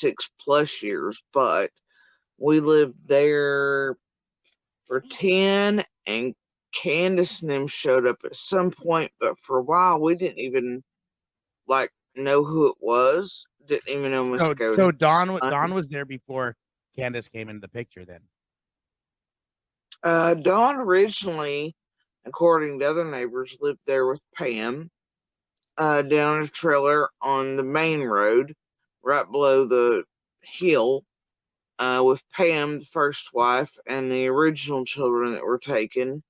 6+ years, but we lived there for 10, and Candace and them showed up at some point, but for a while we didn't even know who it was. Didn't even know Miss Cody's So Dawn son. was there before Candace came into the picture then. Dawn originally, according to other neighbors, lived there with Pam, down in a trailer on the main road, right below the hill, with Pam, the first wife, and the original children that were taken,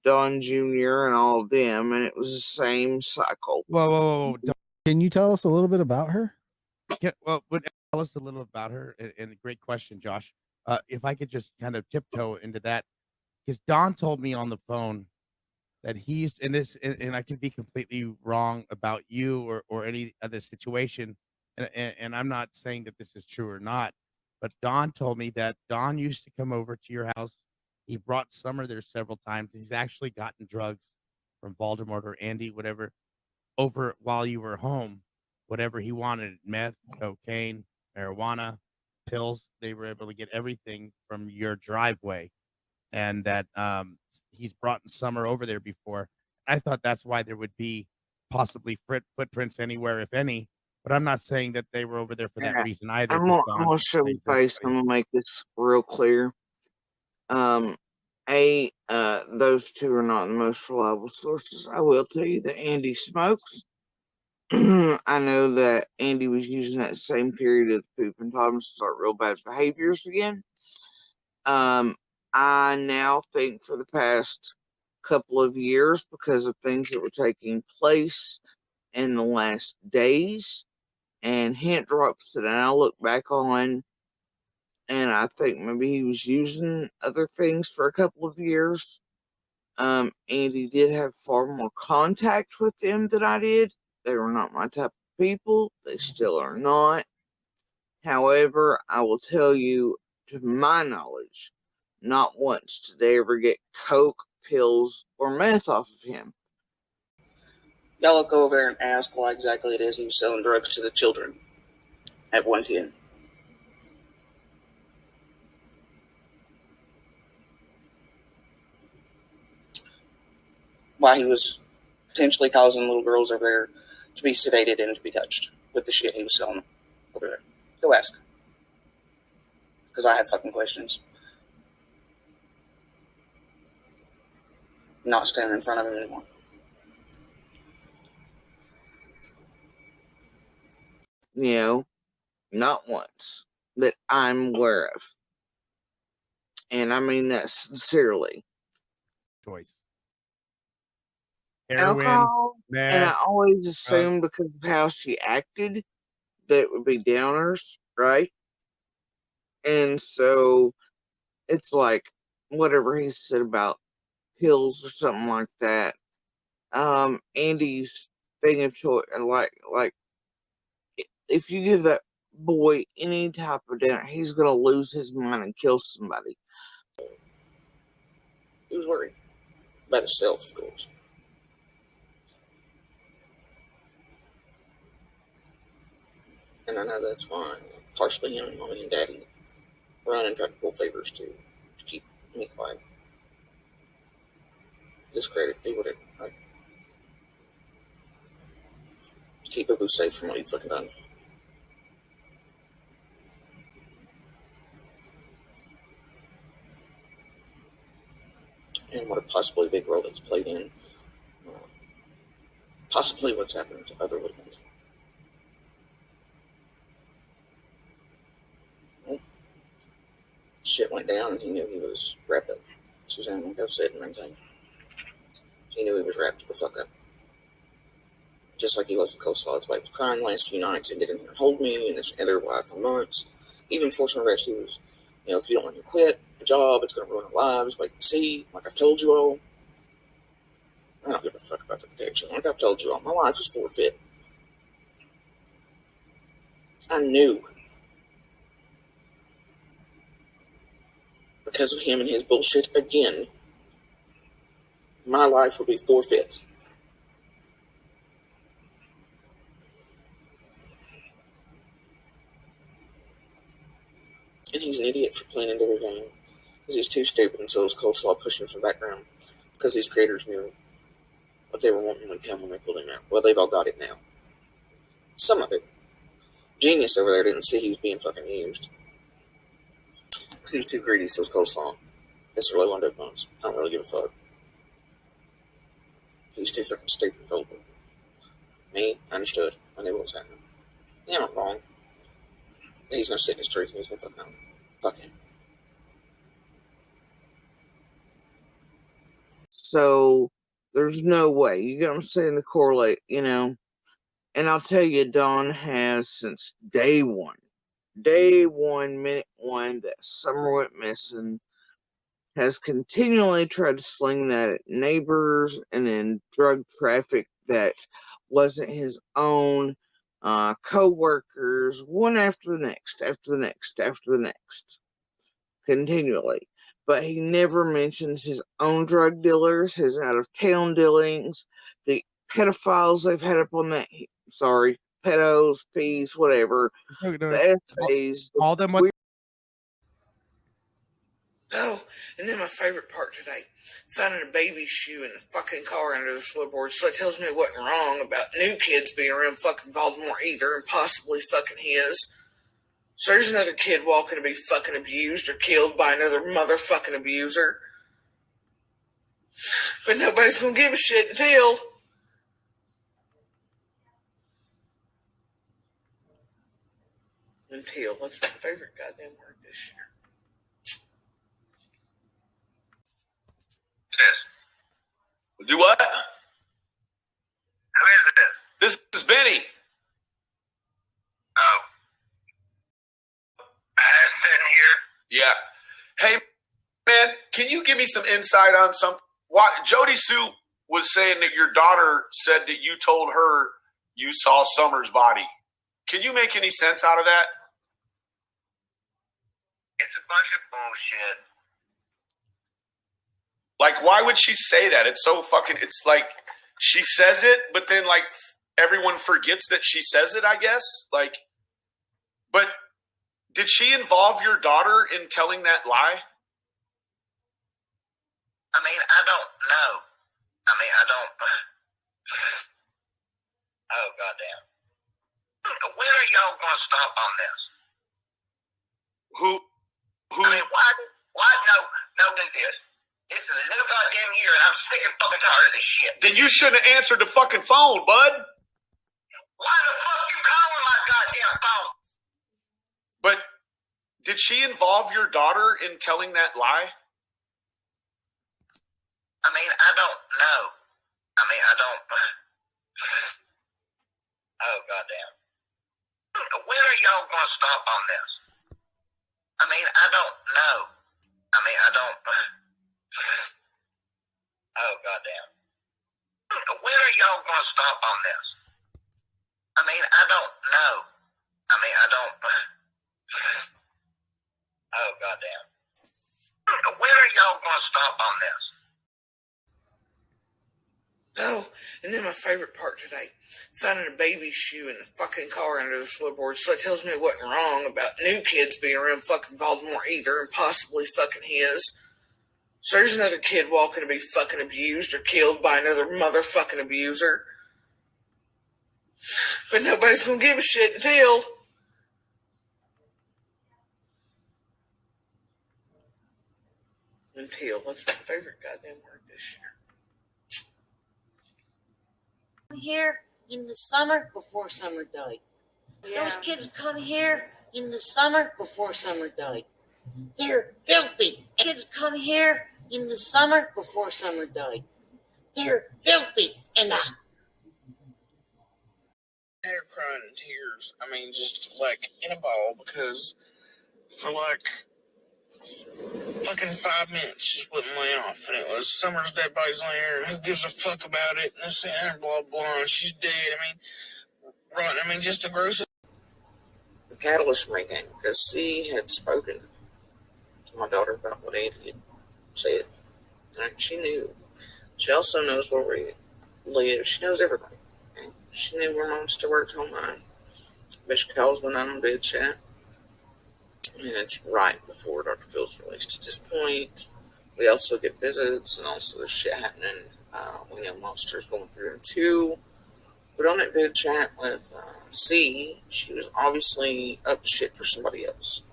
Dawn Jr. and all of them, and it was the same cycle. Whoa. Can you tell us a little bit about her? Would tell us a little about her, and a great question, Josh. If I could just kind of tiptoe into that, because Don told me on the phone that he's in this, and I could be completely wrong about you or any other situation, and I'm not saying that this is true or not, but Don told me that Don used to come over to your house. He brought Summer there several times. He's actually gotten drugs from Voldemort or Andy, whatever, over while you were home. Whatever he wanted, meth, cocaine, marijuana, pills, they were able to get everything from your driveway. And that he's brought Summer over there before. I thought that's why there would be possibly footprints anywhere, if any. But I'm not saying that they were over there for that reason either. I'm gonna show my face. I'm gonna make this real clear. Those two are not the most reliable sources. I will tell you that Andy smokes. I know that Andy was using that same period of the poop and toddlers to start real bad behaviors again. I now think for the past couple of years, because of things that were taking place in the last days and hint drops that I now look back on, and I think maybe he was using other things for a couple of years. Andy did have far more contact with them than I did. They were not my type of people. They still are not. However, I will tell you, to my knowledge, not once did they ever get coke, pills, or meth off of him. Y'all look over there and ask why exactly it is he was selling drugs to the children at 110. Why he was potentially causing little girls over there to be sedated and to be touched with the shit he was selling over there. Go ask. Because I have fucking questions. I'm not standing in front of him anymore. You know, not once that I'm aware of. And I mean that sincerely. Choice. Heroin, alcohol, and I always assumed because of how she acted that it would be downers, right? And so it's like whatever he said about pills or something like that. Andy's thing of choice, like if you give that boy any type of downer, he's gonna lose his mind and kill somebody. He was worried about himself, of course. And I know that's why partially him and mommy and daddy run and try to pull favors to keep me quiet. Discredit, do whatever. Like, keep Boo safe from what he fucking done. And what a possibly big role he's played in possibly what's happened to other women. Well, shit went down and he knew he was wrapped up. Suzanne won't go sit and maintain. He knew he was wrapped the fuck up. Just like he was with Coleslaw. His wife was crying the last few nights and get in here and hold me and this other wife for months. Even forcing arrest, he was, if you don't want to quit the job, it's going to ruin our lives. Like, see, like I've told you all. I don't give a fuck about the protection. Like I've told you all, my life was forfeit. I knew. Because of him and his bullshit again, my life would be forfeit. And he's an idiot for playing into their game. Because he's too stupid, and so is Coleslaw pushing him from the background. Because these creators knew what they were wanting when they pulled him out. Well, they've all got it now. Some of it. Genius over there didn't see he was being fucking used. Because he was too greedy, so was Coleslaw. Guess I really wanted to bones. I don't really give a fuck. He's too fucking stupid and gullible. Me, I understood. I knew what was happening. Yeah, I'm not wrong. He's gonna sit in his truth and he's gonna fuck out. Fuck him. So there's no way. You get what I'm saying? The correlate, you know. And I'll tell you, Don has since day one, minute one, that Summer went missing, has continually tried to sling that at neighbors and then drug traffic that wasn't his own, co-workers, one after the next, continually. But he never mentions his own drug dealers, his out-of-town dealings, the pedophiles they've had up on that, pedos, peas, whatever, the essays. All them what? Oh, and then my favorite part today, finding a baby shoe in the fucking car under the floorboard, so it tells me it wasn't wrong about new kids being around fucking Baltimore either, and possibly fucking his. So there's another kid walking to be fucking abused or killed by another motherfucking abuser. But nobody's gonna give a shit until... That's my favorite goddamn word this year. Do what? Who is this? This is Benny. Oh. Sitting here. Yeah. Hey, man, can you give me some insight on some? Why Jody Sue was saying that your daughter said that you told her you saw Summer's body. Can you make any sense out of that? It's a bunch of bullshit. Like, why would she say that? It's so fucking, it's like, she says it, but then, like, everyone forgets that she says it, I guess. Like, but did she involve your daughter in telling that lie? I mean, I don't know. I don't. Oh, goddamn. When are y'all going to stop on this? Who? I mean, why no, do this. This is a new goddamn year, and I'm sick and fucking tired of this shit. Then you shouldn't have answered the fucking phone, bud. Why the fuck you calling my goddamn phone? But did she involve your daughter in telling that lie? I mean, I don't know. I don't. Oh, goddamn. When are y'all going to stop on this? I mean, I don't know. I don't. Oh, goddamn. When are y'all going to stop on this? I mean, I don't know. I don't. Oh, goddamn. When are y'all going to stop on this? Oh, and then my favorite part today, finding a baby shoe in the fucking car under the floorboard, so it tells me it wasn't wrong about new kids being around fucking Baltimore either, and possibly fucking his. So there's another kid walking to be fucking abused or killed by another motherfucking abuser. But nobody's gonna give a shit until... That's my favorite goddamn word this year. Here in the summer before Summer died. Yeah. Those kids come here in the summer before Summer died. They're filthy. Kids come here in the summer before Summer died. They're filthy. And I had her crying in tears. I mean, just like in a ball, because for like fucking 5 minutes, she wouldn't lay off. And it was Summer's dead body's laying there, and who gives a fuck about it? And this and blah, blah, and she's dead. Just the grossest. The catalyst for me came because she had spoken to my daughter about what Andy had said. And she knew. She also knows where we live. She knows everything. She knew where Mom still worked online. But she calls when I'm on bed chat. And it's right before Dr. Phil's released. At this point, we also get visits, and also there's shit happening. We have monsters going through them too. But on that vid chat with C, she was obviously up to shit for somebody else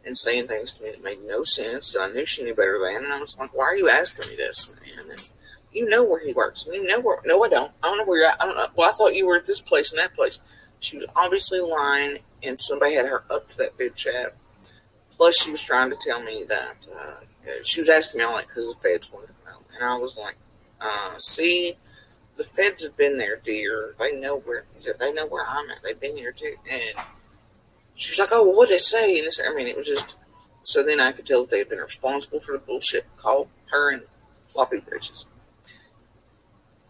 and saying things to me that made no sense. And I knew she knew better than. And I was like, "Why are you asking me this, man? And you know where he works. And you know where? No, I don't. I don't know where you're at. I don't know. Well, I thought you were at this place and that place." She was obviously lying, and somebody had her up to that vid chat. Plus, she was trying to tell me that she was asking me all that because the feds wanted to know, and I was like, "See, the feds have been there, dear. They know where I'm at. They've been here too." And she was like, "Oh, well, what'd they say?" And I mean, it was just so then I could tell that they had been responsible for the bullshit called her and Floppy Bridges.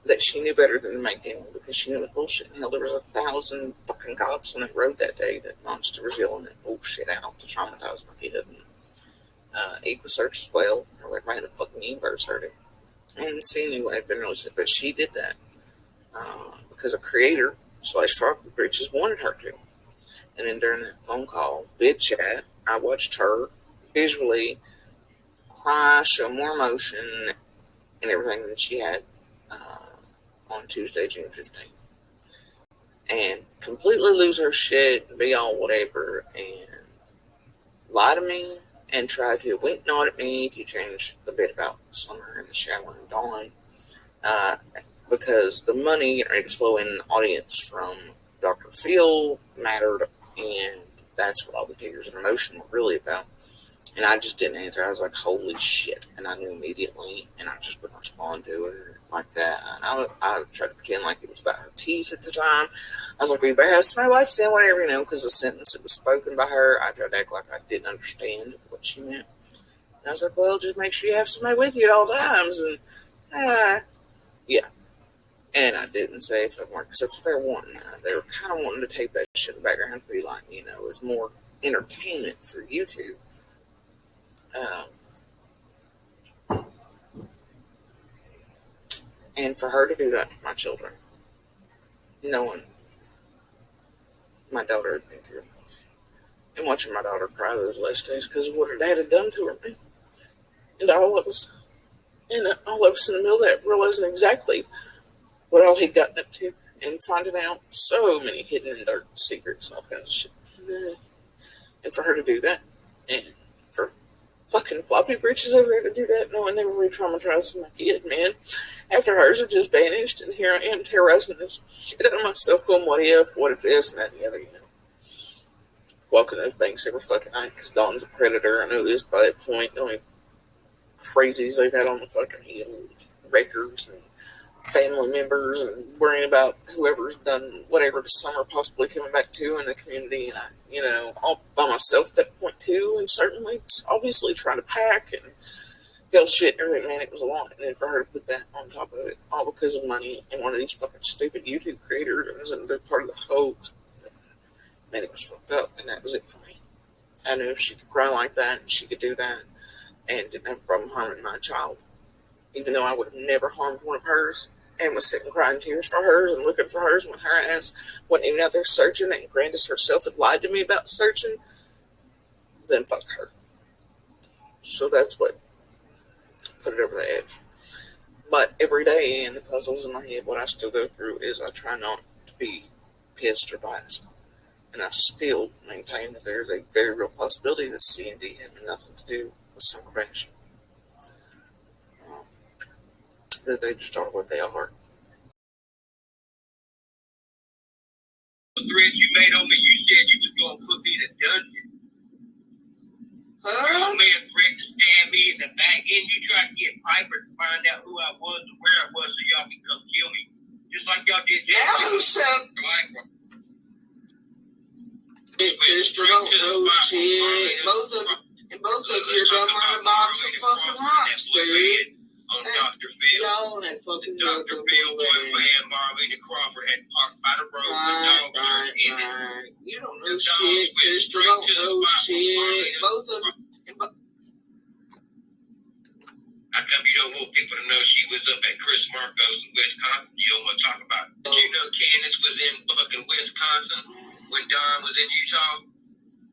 That she knew better than to make them because she knew it was bullshit. Hell, there was 1,000 fucking cops on that road that day that monster was yelling that bullshit out to traumatize my kid. And EquuSearch as well. Everybody in the fucking universe heard it. And see, anyway, I've been really sick, but she did that because a creator / Floppy Bridges wanted her to. And then during that phone call, vid chat, I watched her visually cry, show more emotion, and everything that she had on Tuesday, June 15th. And completely lose her shit, be all whatever, and lie to me, and try to wink nod at me to change the bit about Summer in the shower and Dawn. Because the money getting ready to flow in the audience from Dr. Phil mattered, and that's what all the tears and emotion were really about. And I just didn't answer. I was like, holy shit. And I knew immediately, and I just wouldn't respond to her like that. And I would try to pretend like it was about her teeth at the time. I was like, we better have my wife saying whatever, you know, because the sentence that was spoken by her, I tried to act like I didn't understand what she meant. And I was like, well, just make sure you have somebody with you at all times. And, yeah. And I didn't say if it weren't, because that's what they were wanting. They were kind of wanting to take that shit in the background and be like, you know, it's more entertainment for YouTube. And for her to do that to my children, knowing my daughter had been through it, and watching my daughter cry those last days because of what her dad had done to her, man. And all of us in the middle of that, realizing exactly what all he'd gotten up to, and finding out so many hidden and dark secrets and all kinds of shit. And for her to do that, and for fucking Floppy Bridges over there to do that, knowing they were re-traumatizing my kid, man. After hers had just vanished, and here I am terrorizing this shit out of myself, going, what if this, and that, and the other, you know. Walking those banks every fucking night, because Dawn's a predator. I know this by that point. The only crazies they've had on the fucking heels, records, and family members, and worrying about whoever's done whatever this summer possibly coming back to in the community. And I, you know, all by myself at that point too, and certainly obviously trying to pack and hell shit and everything, man, it was a lot. And then for her to put that on top of it, all because of money and one of these fucking stupid YouTube creators and a part of the hoax, man, it was fucked up. And that was it for me. I knew if she could cry like that, and she could do that, and didn't have a problem harming my child, even though I would have never harmed one of hers, and was sitting crying tears for hers and looking for hers when her ass wasn't even out there searching, and Grandis herself had lied to me about searching, then fuck her. So that's what put it over the edge. But every day in the puzzles in my head, what I still go through is I try not to be pissed or biased. And I still maintain that there's a very real possibility that C&D had nothing to do with some correction. That they just are what they are. The threat you made on me, you said you was going to put me in a dungeon. Your old man threatened to stab me in the back end. You tried to get Piper to find out who I was and where I was so y'all can come kill me. Just like y'all did. Now who said Christopher don't know shit? Both of you are dumber than a box of fucking rocks, dude. On Dr. Phil. Y'all that fucking Dr. Phil, and Marlena Crawford had parked by the road. Right. You don't know shit. Christopher don't know shit. Both of them. How come you don't want people to know she was up at Chris Marco's in Wisconsin? You don't want to talk about it. Did you know Candace was in fucking Wisconsin when Don was in Utah?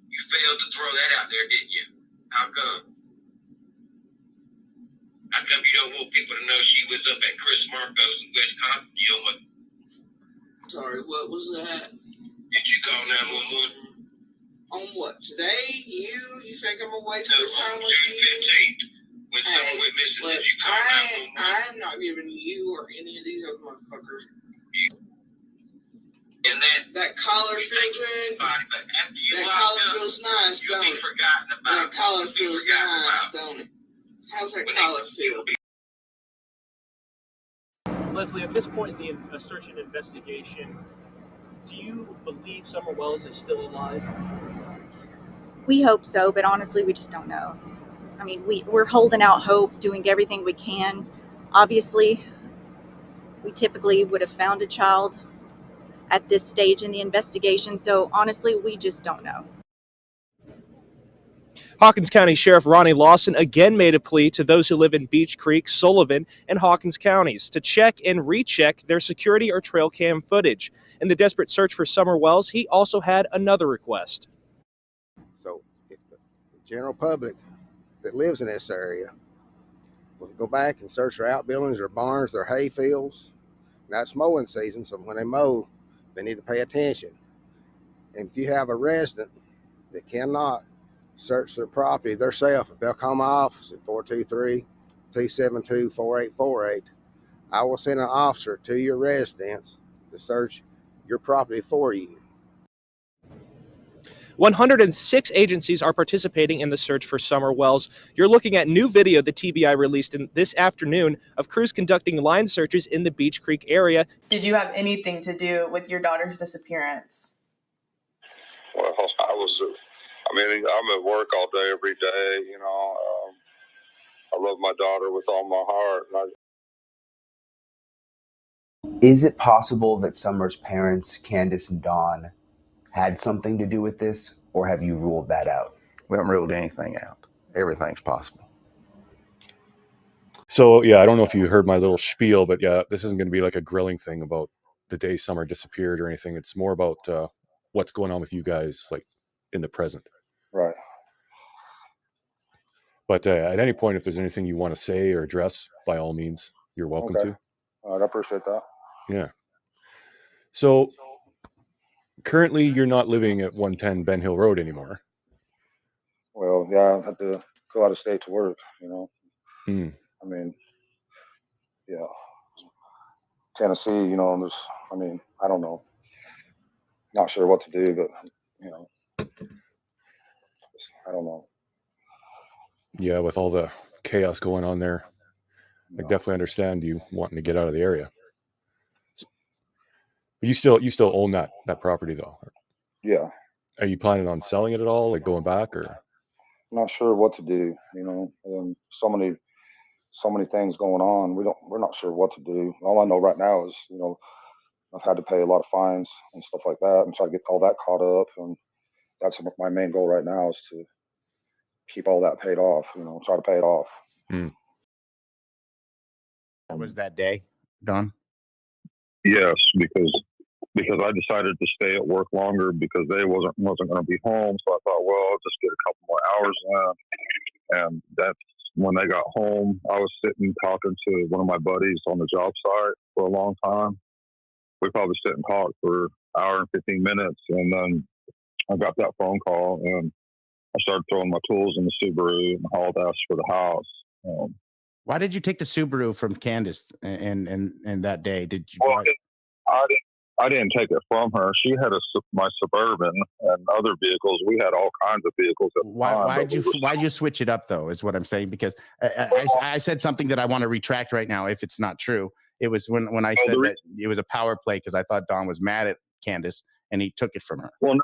You failed to throw that out there, didn't you? How come? How come you don't want people to know she was up at Chris Marco's in Wisconsin? You know what? Sorry, what was that? Did you call 911? On what? Today? You think I'm gonna waste No, your time on with June you? 15th. When Hey, someone went missing, look, did you call 911? I'm not giving you or any of these other motherfuckers. And that collar you feel think it's good. somebody, but after you That locked collar up, feels nice, you'll don't be it? forgotten about. That collar You'll be feels forgotten nice, about. don't it? How's that When collar feel? Leslie, at this point in the search and investigation, do you believe Summer Wells is still alive? We hope so, but honestly, we just don't know. I mean, we're holding out hope, doing everything we can. Obviously, we typically would have found a child at this stage in the investigation, so honestly, we just don't know. Hawkins County Sheriff Ronnie Lawson again made a plea to those who live in Beech Creek, Sullivan, and Hawkins counties to check and recheck their security or trail cam footage. In the desperate search for Summer Wells, he also had another request. So if the general public that lives in this area will go back and search their outbuildings, their barns, their hay fields. Now it's mowing season, so when they mow, they need to pay attention. And if you have a resident that cannot search their property themselves, if they'll call my office at 423-272-4848, I will send an officer to your residence to search your property for you. 106 agencies are participating in the search for Summer Wells. You're looking at new video the TBI released this afternoon of crews conducting line searches in the Beech Creek area. Did you have anything to do with your daughter's disappearance? Well, I'm at work all day, every day, you know. I love my daughter with all my heart. Is it possible that Summer's parents, Candace and Dawn, had something to do with this, or have you ruled that out? We haven't ruled anything out. Everything's possible. So, yeah, I don't know if you heard my little spiel, but yeah, this isn't going to be like a grilling thing about the day Summer disappeared or anything. It's more about what's going on with you guys, like in the present. Right. But at any point, if there's anything you want to say or address, by all means, you're welcome to. All right, I appreciate that. Yeah. So currently you're not living at 110 Ben Hill Road anymore. Well, yeah, I had to go out of state to work, you know. Mm. I mean, yeah. Tennessee, you know, I don't know. Not sure what to do, but, you know, I don't know. Yeah, with all the chaos going on there, I definitely understand you wanting to get out of the area. So, you still own that property though? Yeah. Are you planning on selling it at all, like going back, or? Not sure what to do, you know. So many things going on. We're not sure what to do. All I know right now is, you know, I've had to pay a lot of fines and stuff like that and try to get all that caught up. And that's my main goal right now, is to keep all that paid off, you know, try to pay it off. That was that day, Don? Yes, because I decided to stay at work longer because they wasn't going to be home. So I thought, well, I'll just get a couple more hours in. And that's when they got home. I was sitting talking to one of my buddies on the job site for a long time. We probably sit and talk for an hour and 15 minutes. And then I got that phone call and I started throwing my tools in the Subaru and hauled ass for the house. Why did you take the Subaru from Candace and that day? Did you? Well, I didn't take it from her. She had my Suburban and other vehicles. We had all kinds of vehicles at the time. Why'd you switch it up though? Is what I'm saying, because I said something that I want to retract right now if it's not true. It was when I said that it was a power play because I thought Don was mad at Candace and he took it from her. Well,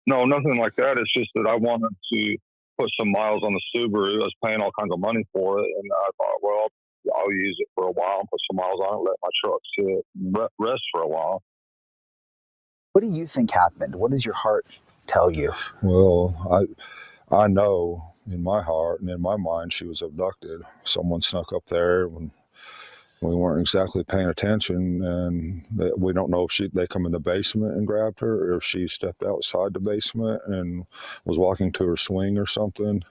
no, nothing like that. It's just that I wanted to put some miles on the Subaru. I was paying all kinds of money for it, and I thought, well, I'll use it for a while and put some miles on it, let my truck sit and rest for a while. What do you think happened? What does your heart tell you? Well, I know in my heart and in my mind she was abducted. Someone snuck up there we weren't exactly paying attention, and we don't know if they come in the basement and grabbed her, or if she stepped outside the basement and was walking to her swing or something.